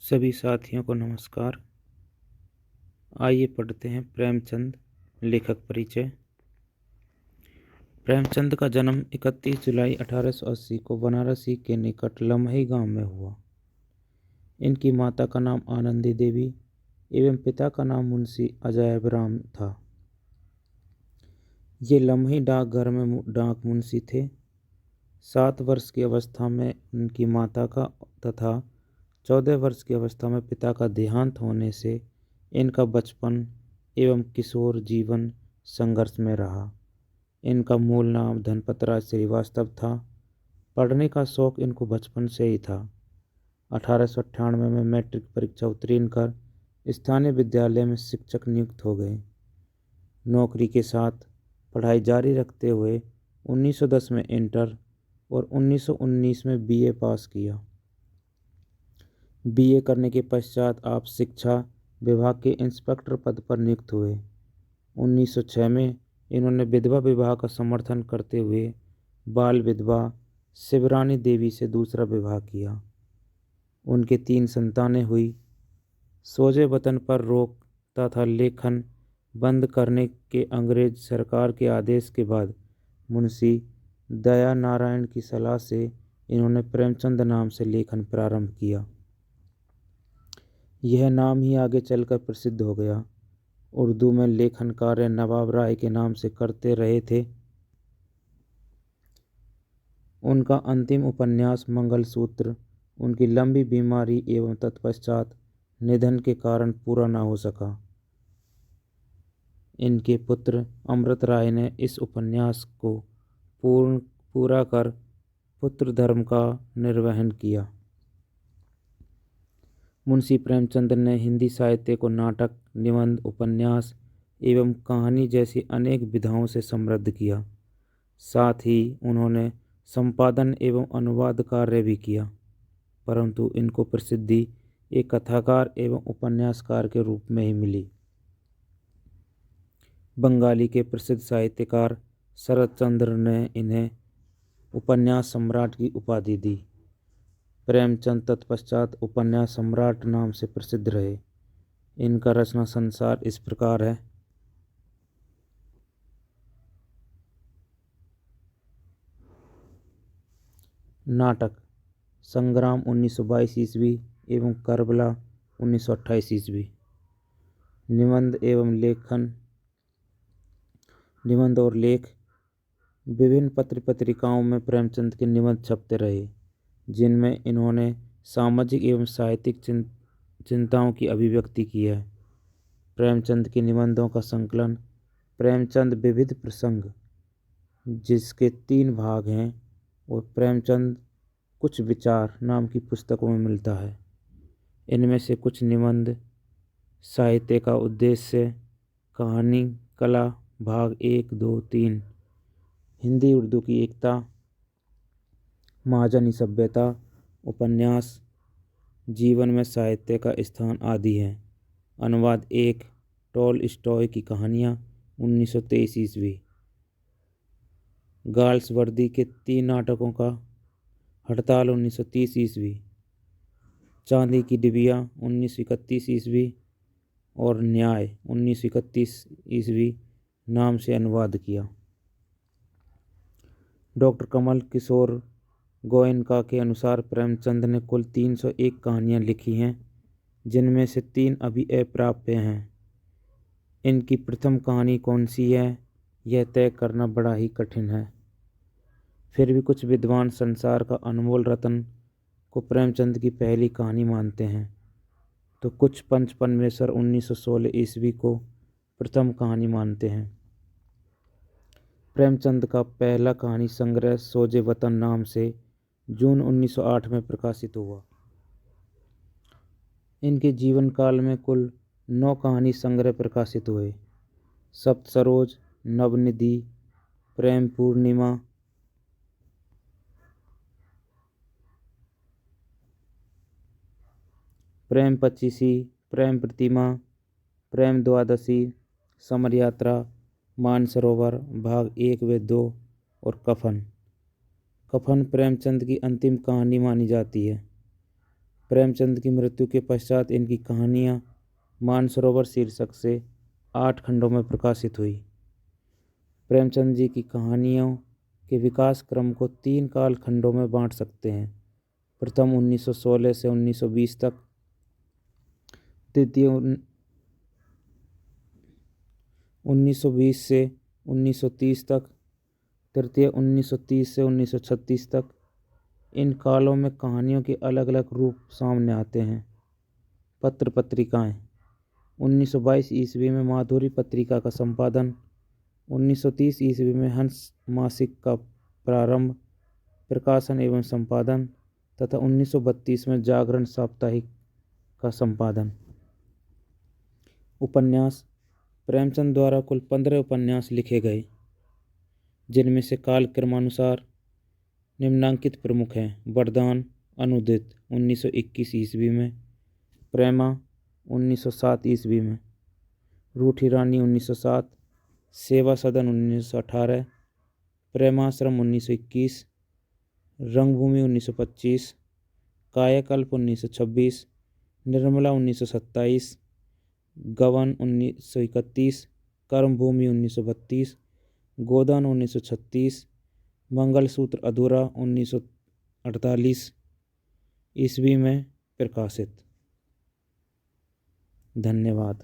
सभी साथियों को नमस्कार। आइए पढ़ते हैं प्रेमचंद लेखक परिचय। प्रेमचंद का जन्म 31 जुलाई 1880 को बनारसी के निकट लम्हे गांव में हुआ। इनकी माता का नाम आनंदी देवी एवं पिता का नाम मुंशी अजैब राम था। ये लम्हे डाकघर में डाक मुंशी थे। 7 वर्ष की अवस्था में उनकी माता का तथा 14 वर्ष की अवस्था में पिता का देहांत होने से इनका बचपन एवं किशोर जीवन संघर्ष में रहा। इनका मूल नाम धनपतराज श्रीवास्तव था। पढ़ने का शौक इनको बचपन से ही था। 1898 में मैट्रिक परीक्षा उत्तीर्ण कर स्थानीय विद्यालय में शिक्षक नियुक्त हो गए। नौकरी के साथ पढ़ाई जारी रखते हुए 1910 में इंटर और 1919 में बीए पास किया। बीए करने के पश्चात आप शिक्षा विभाग के इंस्पेक्टर पद पर नियुक्त हुए। 1906 में इन्होंने विधवा विवाह का समर्थन करते हुए बाल विधवा शिवरानी देवी से दूसरा विवाह किया। उनके 3 संतानें हुई। सोजे वतन पर रोक तथा लेखन बंद करने के अंग्रेज सरकार के आदेश के बाद मुंशी दया नारायण की सलाह से इन्होंने प्रेमचंद नाम से लेखन प्रारंभ किया। यह नाम ही आगे चलकर प्रसिद्ध हो गया। उर्दू में लेखन कार्य नवाब राय के नाम से करते रहे थे। उनका अंतिम उपन्यास मंगलसूत्र उनकी लंबी बीमारी एवं तत्पश्चात निधन के कारण पूरा न हो सका। इनके पुत्र अमृत राय ने इस उपन्यास को पूरा कर पुत्र धर्म का निर्वहन किया। मुंशी प्रेमचंद ने हिंदी साहित्य को नाटक, निबंध, उपन्यास एवं कहानी जैसी अनेक विधाओं से समृद्ध किया। साथ ही उन्होंने संपादन एवं अनुवाद कार्य भी किया, परंतु इनको प्रसिद्धि एक कथाकार एवं उपन्यासकार के रूप में ही मिली। बंगाली के प्रसिद्ध साहित्यकार शरत चंद्र ने इन्हें उपन्यास सम्राट की उपाधि दी। प्रेमचंद तत्पश्चात उपन्यास सम्राट नाम से प्रसिद्ध रहे। इनका रचना संसार इस प्रकार है। नाटक संग्राम 1922 ईस्वी एवं करबला 1928 ईस्वी। निबंध और लेख विभिन्न पत्र पत्रिकाओं में प्रेमचंद के निबंध छपते रहे, जिनमें इन्होंने सामाजिक एवं साहित्यिक चिंताओं की अभिव्यक्ति की है। प्रेमचंद के निबंधों का संकलन प्रेमचंद विविध प्रसंग, जिसके 3 भाग हैं, और प्रेमचंद कुछ विचार नाम की पुस्तकों में मिलता है। इनमें से कुछ निबंध साहित्य का उद्देश्य, कहानी, कला, भाग 1, 2, 3, हिंदी उर्दू की एकता, महाजनी सभ्यता, उपन्यास, जीवन में साहित्य का स्थान आदि हैं। अनुवाद 1, टॉलस्टॉय की कहानियाँ 1923 ईस्वी। गाल्सवर्दी के 3 नाटकों का हड़ताल 1930 ईस्वी। चांदी की डिबिया 1931 ईस्वी और न्याय 1931 ईस्वी नाम से अनुवाद किया। डॉक्टर कमल किशोर गोयनका के अनुसार प्रेमचंद ने कुल 301 कहानियाँ लिखी हैं, जिनमें से 3 अभी अप्राप्य हैं। इनकी प्रथम कहानी कौन सी है, यह तय करना बड़ा ही कठिन है। फिर भी कुछ विद्वान संसार का अनमोल रत्न को प्रेमचंद की पहली कहानी मानते हैं, तो कुछ पंच परमेश्वर 1916 ईस्वी को प्रथम कहानी मानते हैं। प्रेमचंद का पहला कहानी संग्रह सोजे वतन नाम से जून 1908 में प्रकाशित हुआ। इनके जीवन काल में कुल 9 कहानी संग्रह प्रकाशित हुए। सप्तसरोज, नवनिधि, प्रेम पूर्णिमा, प्रेम पचीसी, प्रेम प्रतिमा, प्रेम द्वादशी, समर यात्रा, मानसरोवर भाग 1 व 2 और कफन। कफन प्रेमचंद की अंतिम कहानी मानी जाती है। प्रेमचंद की मृत्यु के पश्चात इनकी कहानियाँ मानसरोवर शीर्षक से 8 खंडों में प्रकाशित हुई। प्रेमचंद जी की कहानियों के विकास क्रम को 3 काल खंडों में बांट सकते हैं। प्रथम 1916 से 1920 तक, द्वितीय 1920 से 1930 तक, तृतीय 1930 से 1936 तक। इन कालों में कहानियों के अलग अलग रूप सामने आते हैं। पत्र पत्रिकाएं। 1922 ईस्वी में माधुरी पत्रिका का संपादन, 1930 ईस्वी में हंस मासिक का प्रारंभ, प्रकाशन एवं संपादन तथा 1932 में जागरण साप्ताहिक का संपादन। उपन्यास। प्रेमचंद द्वारा कुल 15 उपन्यास लिखे गए, जिनमें से काल क्रमानुसार निम्नांकित प्रमुख हैं। वरदान अनुदित 1921 ईस्वी में, प्रेमा 1907 ईस्वी में, रूठी रानी 1907, सेवा सदन 1918, प्रेमाश्रम 1921, रंगभूमि 1925, कायाकल्प 1926, निर्मला 1927, गवन 1931, कर्मभूमि 1932, गोदान 1936, मंगलसूत्र अधूरा 1948 ईस्वी में प्रकाशित। धन्यवाद।